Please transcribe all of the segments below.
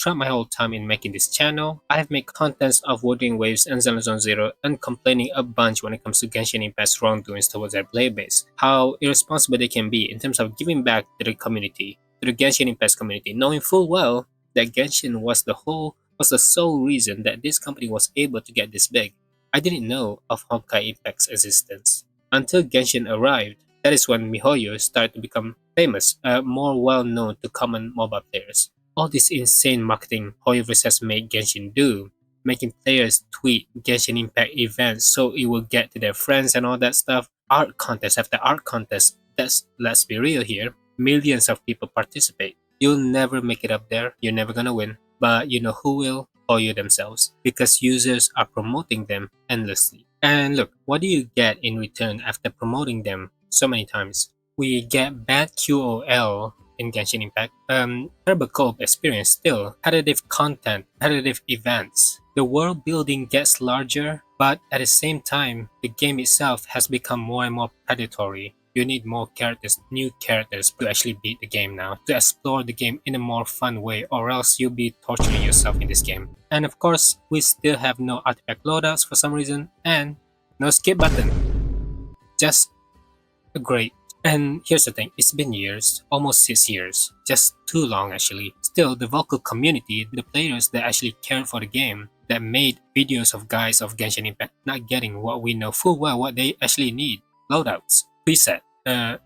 throughout my whole time in making this channel, I have made contents of Wuthering Waves and Xenosaga Zero and complaining a bunch when it comes to Genshin Impact's wrongdoings towards their player base, how irresponsible they can be in terms of giving back to the community, to the Genshin Impact community, knowing full well that Genshin was the sole reason that this company was able to get this big. I didn't know of Honkai Impact's existence until Genshin arrived. That is when MiHoYo started to become famous, more well known to common mobile players. All this insane marketing HoYoverse has made Genshin do, making players tweet Genshin Impact events so it will get to their friends and all that stuff. Art contest after art contest. Let's be real here. Millions of people participate. You'll never make it up there. You're never gonna win. But you know who will? HoYo themselves, because users are promoting them endlessly. And look, what do you get in return after promoting them so many times? We get bad QOL in Genshin Impact, terrible co-op experience still, competitive content, competitive events. The world building gets larger, but at the same time, the game itself has become more and more predatory. You need more characters, new characters to actually beat the game now, to explore the game in a more fun way, or else you'll be torturing yourself in this game. And of course, we still have no artifact loadouts for some reason, and no skip button. Just great. And here's the thing, it's been years, almost 6 years, just too long actually. Still, the vocal community, the players that actually cared for the game, that made videos of guys of Genshin Impact not getting what we know full well what they actually need. Loadouts, preset,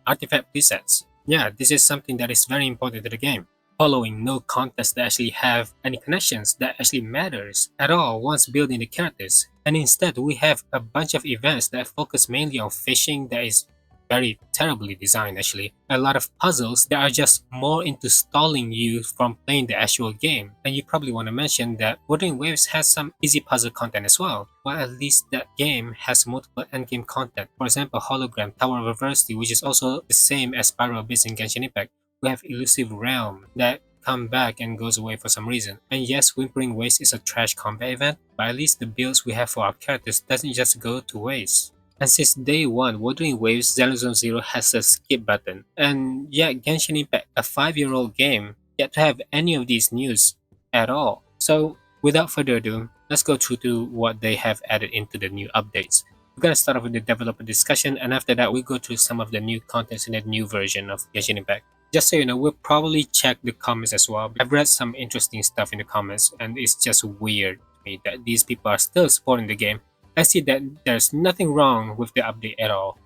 artifact presets. Yeah, this is something that is very important to the game. Following no contests that actually have any connections that actually matters at all once building the characters. And instead, we have a bunch of events that focus mainly on fishing that is very terribly designed actually. A lot of puzzles that are just more into stalling you from playing the actual game. And you probably want to mention that Wuthering Waves has some easy puzzle content as well. Well, at least that game has multiple endgame content. For example, Hologram, Tower of Adversity, which is also the same as Spiral Abyss in Genshin Impact. We have Elusive Realm that come back and goes away for some reason. And yes, Whimpering Waste is a trash combat event, but at least the builds we have for our characters doesn't just go to waste. And since day one, Wuthering Waves Xenosaga Zero has a skip button. And yeah, Genshin Impact, a 5-year-old game, yet to have any of these news at all. So without further ado, let's go through to what they have added into the new updates. We're gonna start off with the developer discussion, and after that we go through some of the new contents in the new version of Genshin Impact. Just so you know, we'll probably check the comments as well. I've read some interesting stuff in the comments, and it's just weird to me that these people are still supporting the game. I see that there's nothing wrong with the update at all.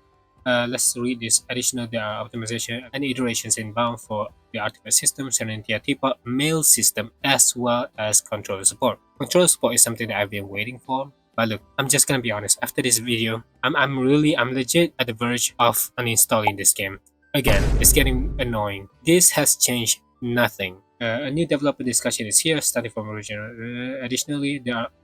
Let's read this. Additional, there are optimization and iterations inbound for the artifact system, Serenitea Pot, mail system, as well as controller support. Controller support is something that I've been waiting for. But look, I'm just gonna be honest. After this video, I'm legit at the verge of uninstalling this game. Again, it's getting annoying. This has changed nothing. A new developer discussion is here, starting from original. Additionally,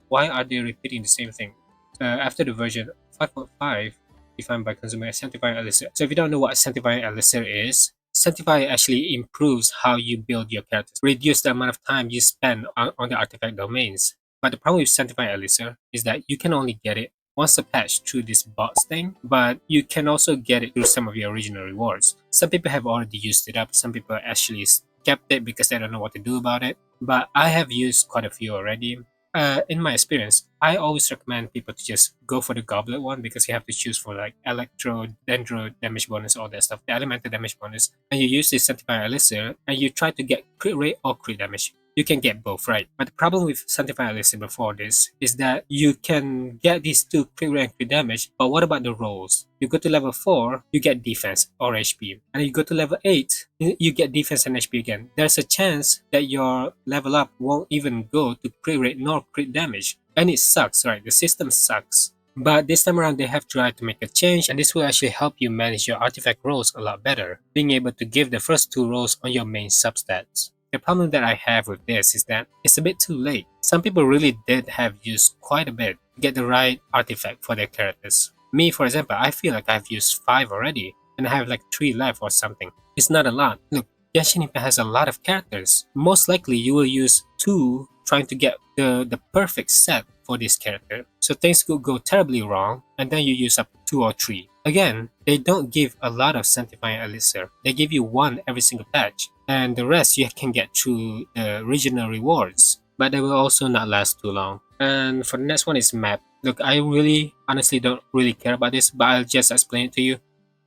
why are they repeating the same thing? After the version 5.5 defined by consumer Sanctifying Elixir. So if you don't know what Sanctifying Elixir is, Sanctifying actually improves how you build your characters, reduce the amount of time you spend on the artifact domains. But the problem with Sanctifying Elixir is that you can only get it once a patch through this bots thing, but you can also get it through some of your original rewards. Some people have already used it up, some people actually kept it because they don't know what to do about it, but I have used quite a few already. In my experience, I always recommend people to just go for the goblet one because you have to choose for like electro, dendro damage bonus, all that stuff, the elemental damage bonus, and you use this Sanctifying Elixir and you try to get crit rate or crit damage. You can get both, right? But the problem with Sanctifying Elixir before this is that you can get these two crit rate and crit damage, but what about the rolls? You go to level 4, you get defense or HP. And you go to level 8, you get defense and HP again. There's a chance that your level up won't even go to crit rate nor crit damage. And it sucks, right? The system sucks. But this time around, they have tried to make a change, and this will actually help you manage your artifact rolls a lot better, being able to give the first 2 rolls on your main substats. The problem that I have with this is that it's a bit too late. Some people really did have used quite a bit to get the right artifact for their characters. Me, for example, I feel like I've used 5 already, and I have like 3 left or something. It's not a lot. Look, Genshin Impact has a lot of characters. Most likely, you will use 2 trying to get the perfect set for this character. So things could go terribly wrong, and then you use up 2 or 3. Again, they don't give a lot of Sanctifying Elixir. They give you 1 every single patch. and the rest you can get through the regional rewards, but they will also not last too long. And for the next one is map. Look, I really honestly don't really care about this, but I'll just explain it to you.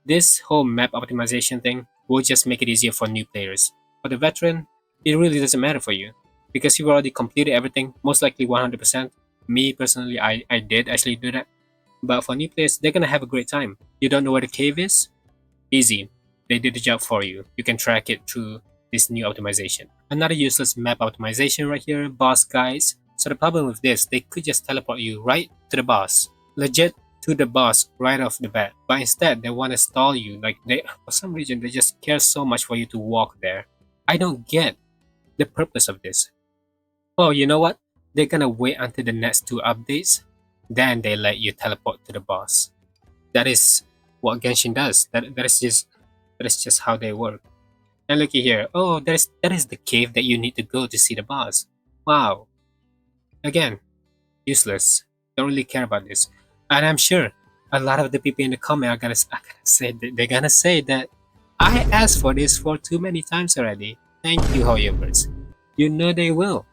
This whole map optimization thing will just make it easier for new players. For the veteran, it really doesn't matter for you because you've already completed everything, most likely 100%. Me personally, I did actually do that. But for new players, they're gonna have a great time. You don't know where the cave is? Easy. They did the job for you. You can track it through this new optimization. Another useless map optimization right here, boss guys. So the problem with this, they could just teleport you right to the boss. Legit to the boss right off the bat. But instead, they want to stall you. Like they, for some reason, they just care so much for you to walk there. I don't get the purpose of this. Oh, you know what? They're gonna wait until the next two updates, then they let you teleport to the boss. That is what Genshin does. That is just how they work. And looky here. Oh, that is the cave that you need to go to see the boss. Wow. Again, useless. Don't really care about this. And I'm sure a lot of the people in the comment are gonna say that I asked for this for too many times already. Thank you, Hoyoverse. You know they will.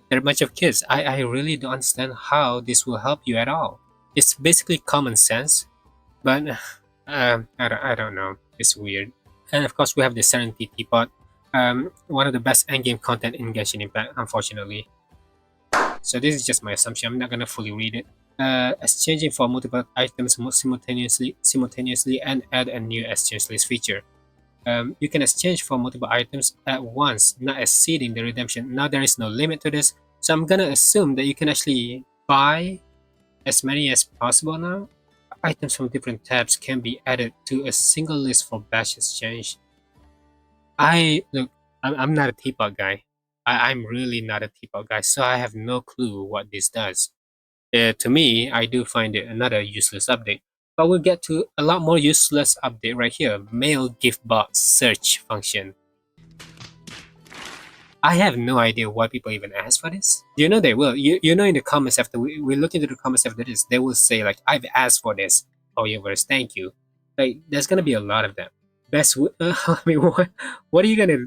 They're a bunch of kids. I really don't understand how this will help you at all. It's basically common sense, but I don't know. It's weird. And of course, we have the Serenitea Pot, one of the best endgame content in Genshin Impact, unfortunately. So this is just my assumption. I'm not gonna fully read it. Exchanging for multiple items simultaneously, and add a new exchange list feature. You can exchange for multiple items at once, not exceeding the redemption. Now there is no limit to this, so I'm gonna assume that you can actually buy as many as possible now. Items from different tabs can be added to a single list for batch exchange. I'm not a teapot guy. I'm really not a teapot guy, so I have no clue what this does. To me, I do find it another useless update. But we'll get to a lot more useless update right here. Mail gift box search function. I have no idea why people even ask for this. You know they will. You know in the comments after we look into the comments after this, they will say like, I've asked for this. Oh yeah, verse, thank you. Like there's gonna be a lot of them. I mean, what are you gonna?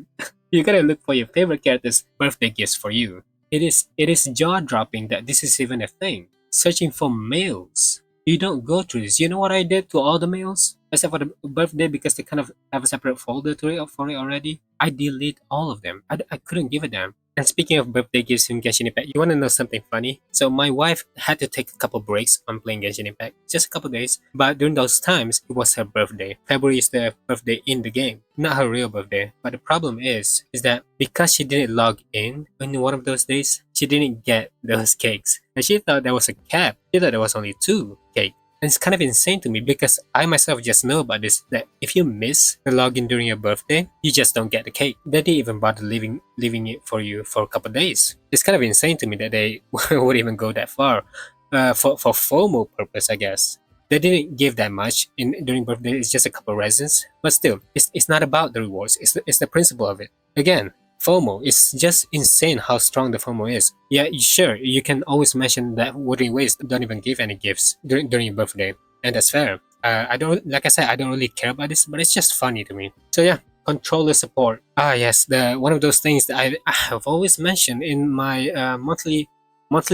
You're gonna look for your favorite character's birthday gifts for you. It is jaw dropping that this is even a thing. Searching for mails. You don't go through this. You know what I did to all the mails? Except for the birthday because they kind of have a separate folder for it already. I delete all of them. I couldn't give a damn. And speaking of birthday gifts in Genshin Impact, you want to know something funny? So my wife had to take a couple breaks on playing Genshin Impact, just a couple days. But during those times, it was her birthday. February is the birthday in the game, not her real birthday. But the problem is that because she didn't log in one of those days, she didn't get those cakes. And she thought there was a cap. She thought there was only 2 cakes. And it's kind of insane to me because I myself just know about this, that if you miss the login during your birthday, you just don't get the cake. They didn't even bother leaving it for you for a couple of days. It's kind of insane to me that they would even go that far for FOMO purpose, I guess. They didn't give that much during birthday. It's just a couple of resins, but still, it's not about the rewards. It's the principle of it. Again, FOMO. It's just insane how strong the FOMO is. Yeah, sure, you can always mention that Wuthering Waves don't even give any gifts during your birthday, and that's fair. I don't, like I said, I don't really care about this, but it's just funny to me. So yeah, controller support. Ah yes, the one of those things that I have always mentioned in my monthly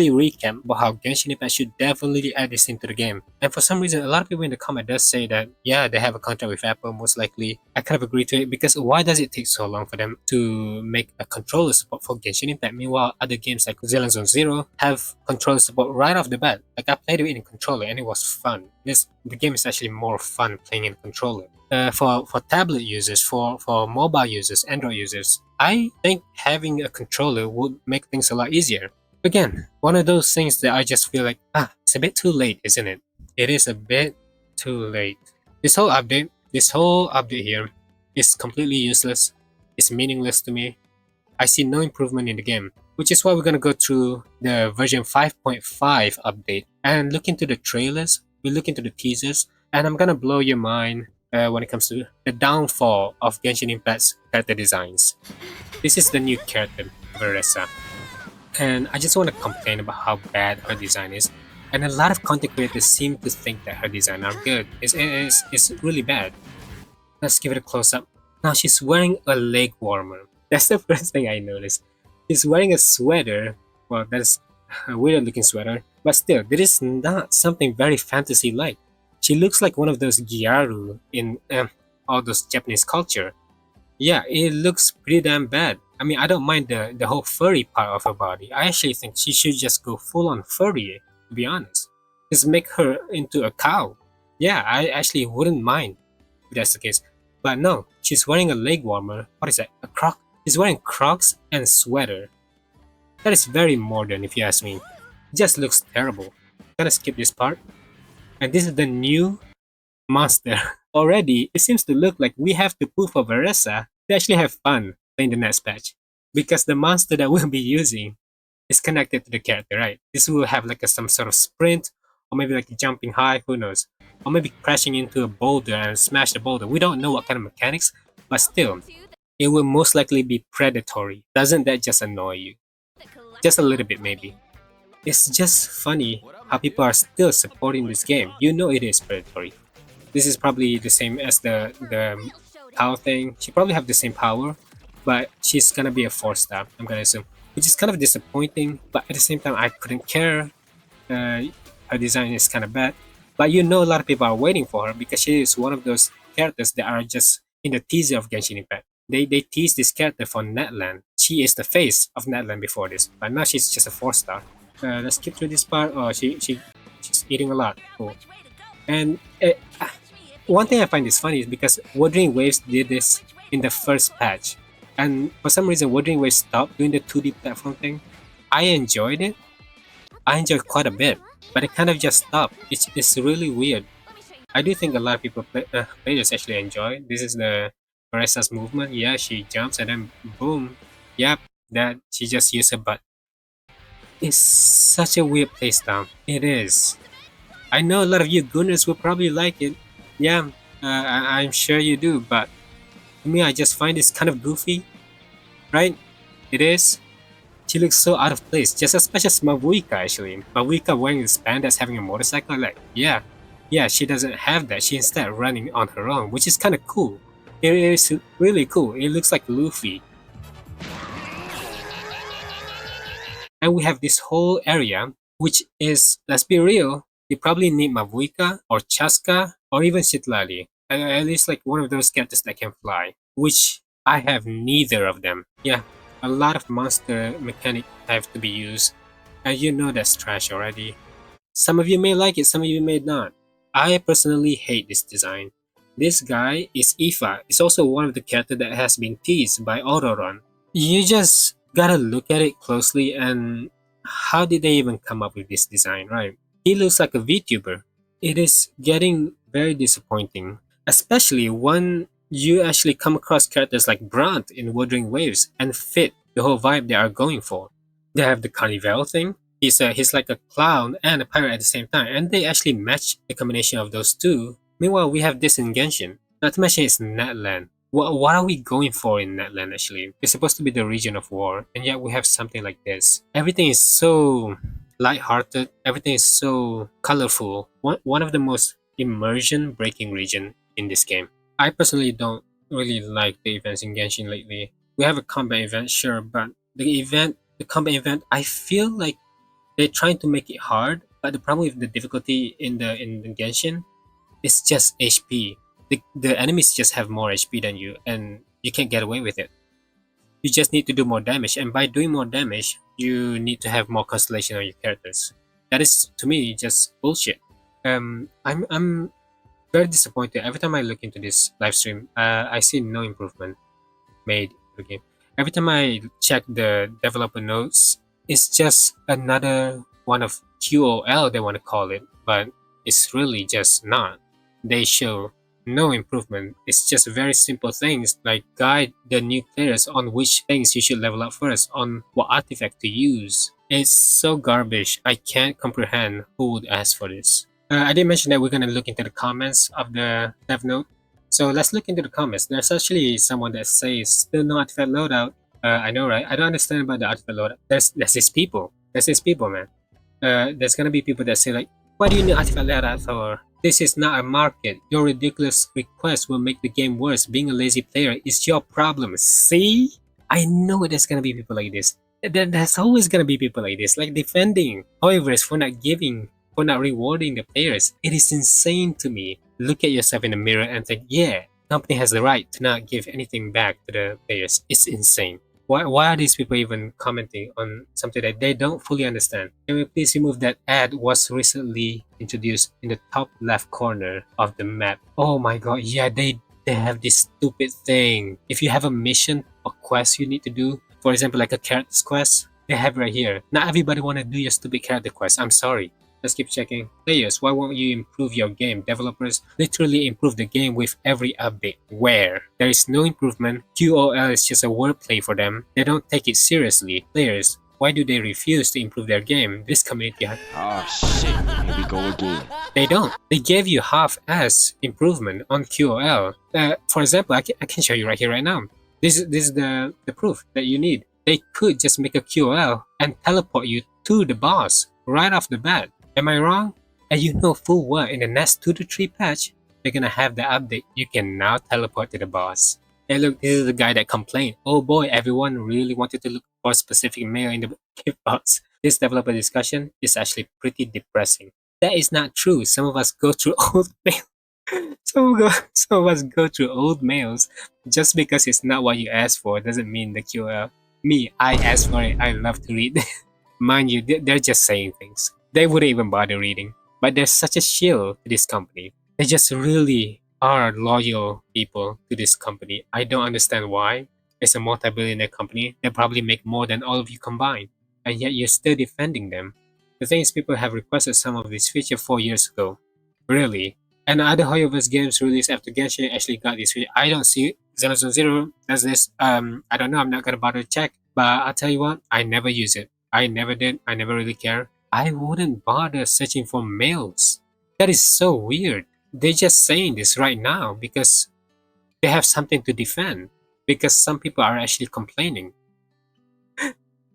recap about how Genshin Impact should definitely add this into the game. And for some reason, a lot of people in the comment does say that, yeah, they have a contract with Apple, most likely. I kind of agree to it because why does it take so long for them to make a controller support for Genshin Impact? Meanwhile, other games like Zone Zero have controller support right off the bat. Like I played it in a controller and it was fun. The game is actually more fun playing in a controller. For tablet users, for mobile users, Android users, I think having a controller would make things a lot easier. Again, one of those things that I just feel like, it's a bit too late, isn't it? It is a bit too late. This whole update here is completely useless. It's meaningless to me. I see no improvement in the game, which is why we're gonna go through the version 5.5 update and look into the trailers, we look into the teasers, and I'm gonna blow your mind when it comes to the downfall of Genshin Impact's character designs. This is the new character, Varesa. And I just want to complain about how bad her design is. And a lot of content creators seem to think that her design are good. It's really bad. Let's give it a close up. Now she's wearing a leg warmer. That's the first thing I noticed. She's wearing a sweater. Well, that's a weird looking sweater, but still, that is not something very fantasy like. She looks like one of those gyaru in all those Japanese culture. Yeah, it looks pretty damn bad. I mean, I don't mind the whole furry part of her body. I actually think she should just go full on furry, to be honest. Just make her into a cow. Yeah, I actually wouldn't mind if that's the case. But no, she's wearing a leg warmer. What is that? A croc? She's wearing Crocs and sweater. That is very modern, if you ask me. It just looks terrible. Gonna skip this part. And this is the new monster. Already, it seems to look like we have to pull for Varesa to actually have fun playing the next patch. Because the monster that we'll be using is connected to the character, right? This will have like some sort of sprint, or maybe like jumping high, who knows? Or maybe crashing into a boulder and smash the boulder. We don't know what kind of mechanics, but still, it will most likely be predatory. Doesn't that just annoy you? Just a little bit, maybe. It's just funny how people are still supporting this game. You know it is predatory. This is probably the same as the cow thing. She probably have the same power, but she's gonna be a 4-star, I'm gonna assume. Which is kind of disappointing, but at the same time I couldn't care. Her design is kind of bad. But you know a lot of people are waiting for her because she is one of those characters that are just in the teaser of Genshin Impact. They teased this character for Natlan. She is the face of Natlan before this, but now she's just a 4-star. Let's skip through this part. Oh, she's eating a lot. Cool. And one thing I find is funny is because Wuthering Waves did this in the first patch, and for some reason Wuthering Waves stopped doing the 2D platform thing. I enjoyed it. I enjoyed quite a bit, but it kind of just stopped. It's really weird. I do think a lot of people players actually enjoy. This is the Varesa's movement. Yeah, she jumps and then boom. Yep, that she just used her butt. It's such a weird playstyle. It is. I know a lot of you gooners will probably like it. Yeah, I'm sure you do, but to me, I just find this kind of goofy, right? It is. She looks so out of place, just as much as Mavuika actually. Mavuika wearing this band that's having a motorcycle, like, yeah, she doesn't have that. She instead running on her own, which is kind of cool. It is really cool. It looks like Luffy. And we have this whole area, which is, let's be real, you probably need Mavuika or Chaska or even Shitlali. At least like one of those characters that can fly, which I have neither of them. Yeah, a lot of monster mechanic have to be used, and you know that's trash already. Some of you may like it, some of you may not. I personally hate this design. This guy is Ifa. It's also one of the characters that has been teased by Auroron. You just gotta look at it closely and how did they even come up with this design, right? He looks like a VTuber. It is getting very disappointing, especially when you actually come across characters like Brant in Wuthering Waves and fit the whole vibe they are going for. They have the Carnival thing. He's like a clown and a pirate at the same time, and they actually match the combination of those two. Meanwhile, we have this in Genshin. Not to mention it's Natlan. What are we going for in Natlan actually? It's supposed to be the region of war, and yet we have something like this. Everything is so light-hearted. Everything is so colorful. One of the most immersion-breaking region in this game. I personally don't really like the events in Genshin lately. We have a combat event, sure, but the combat event, I feel like they're trying to make it hard. But the problem with the difficulty in the Genshin is just HP. The enemies just have more HP than you, and you can't get away with it. You just need to do more damage, and by doing more damage, you need to have more constellation on your characters. That is, to me, just bullshit. I'm very disappointed every time I look into this live stream. I see no improvement made in the game. Every time I check the developer notes, it's just another one of QOL they want to call it, but it's really just not. They show no improvement. It's just very simple things like guide the new players on which things you should level up first, on what artifact to use. It's so garbage. I can't comprehend who would ask for this. I did mention that we're gonna look into the comments of the dev note. So let's look into the comments. There's actually someone that says still no artifact loadout. I know, right? I don't understand about the artifact loadout. There's these people. There's these people, man. There's gonna be people that say like, why do you need artifact loadout for? This is not a market. Your ridiculous request will make the game worse. Being a lazy player is your problem. See? I know there's gonna be people like this. There's always gonna be people like this, like defending however for not giving, for not rewarding the players. It is insane to me. Look at yourself in the mirror and think, yeah, company has the right to not give anything back to the players. It's insane. Why are these people even commenting on something that they don't fully understand? Can we please remove that ad was recently introduced in the top left corner of the map? Oh my god, yeah, they have this stupid thing. If you have a mission or quest you need to do, for example, like a character's quest, they have right here. Not everybody want to do your stupid character quest. I'm sorry. Let's keep checking. Players, why won't you improve your game? Developers literally improve the game with every update. Where? There is no improvement. QOL is just a wordplay for them. They don't take it seriously. Players, why do they refuse to improve their game? This community Oh shit, here we go again. They don't. They gave you half-ass improvement on QOL. For example, I can show you right here, right now. This is the proof that you need. They could just make a QOL and teleport you to the boss right off the bat. Am I wrong? And you know full well in the next 2 to 3 patch, they're gonna have the update. You can now teleport to the boss. Hey look, this is the guy that complained. Oh boy, everyone really wanted to look for a specific male in the gift box. This developer discussion is actually pretty depressing. That is not true. Some of us go through old mail. Some of us go through old mails. Just because it's not what you asked for doesn't mean the QL. Me, I asked for it. I love to read. Mind you, they're just saying things. They wouldn't even bother reading. But there's such a shield to this company. They just really are loyal people to this company. I don't understand why. It's a multi-billionaire company. They probably make more than all of you combined. And yet you're still defending them. The thing is, people have requested some of these features 4 years ago. Really? And other Hoyoverse games released after Genshin actually got this feature. I don't see Xenophon Zero does this. I don't know. I'm not gonna bother to check. But I'll tell you what, I never use it. I never did. I never really care. I wouldn't bother searching for males. That is so weird. They're just saying this right now because they have something to defend. Because some people are actually complaining.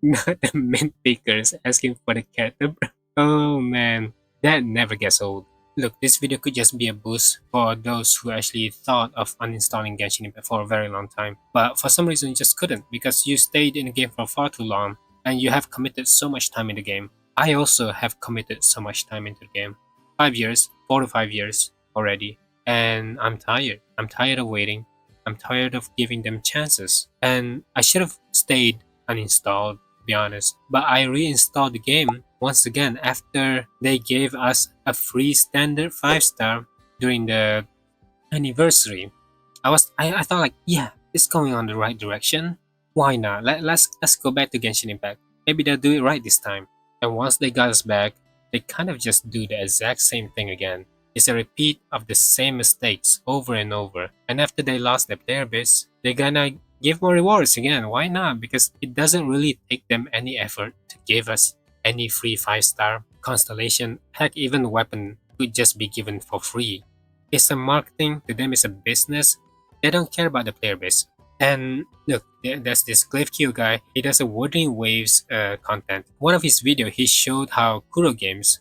Not the mint pickers asking for the character. Oh man, that never gets old. Look, this video could just be a boost for those who actually thought of uninstalling Genshin Impact for a very long time. But for some reason you just couldn't because you stayed in the game for far too long and you have committed so much time in the game. I also have committed so much time into the game. 5 years, 4 to 5 years already. And I'm tired. I'm tired of waiting. I'm tired of giving them chances. And I should have stayed uninstalled, to be honest. But I reinstalled the game once again after they gave us a free standard 5-star during the anniversary. I thought like, yeah, it's going on the right direction. Why not? Let's go back to Genshin Impact. Maybe they'll do it right this time. And once they got us back, they kind of just do the exact same thing again. It's a repeat of the same mistakes over and over. And after they lost their player base, they're gonna give more rewards again. Why not? Because it doesn't really take them any effort to give us any free 5-star constellation. Heck, even weapon could just be given for free. It's a marketing, to them it's a business. They don't care about the player base. And look, there's this Cliff Q guy. He does a Wuthering Waves content. One of his videos, he showed how Kuro games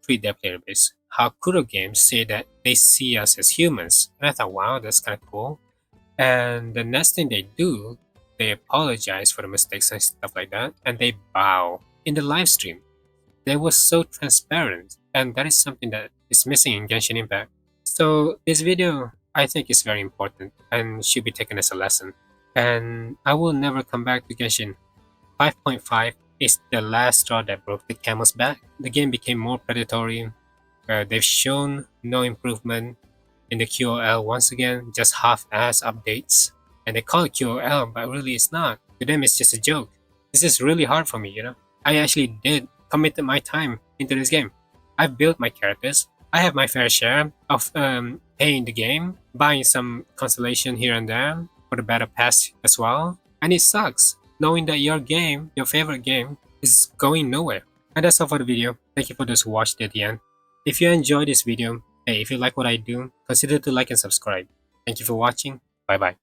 treat their player base. How Kuro games say that they see us as humans. And I thought, wow, that's kind of cool. And the next thing they do, they apologize for the mistakes and stuff like that. And they bow in the live stream. They were so transparent. And that is something that is missing in Genshin Impact. So this video, I think, is very important and should be taken as a lesson. And I will never come back to Genshin. 5.5 is the last straw that broke the camel's back. The game became more predatory. They've shown no improvement in the QOL once again, just half-ass updates. And they call it QOL, but really it's not. To them, it's just a joke. This is really hard for me, you know. I actually did commit my time into this game. I've built my characters. I have my fair share of paying the game, buying some consolation here and there for the battle pass as well. And it sucks knowing that your game, your favorite game, is going nowhere. And that's all for the video. Thank you for those who watched it at the end. If you enjoyed this video, hey, if you like what I do, consider to like and subscribe. Thank you for watching. Bye bye.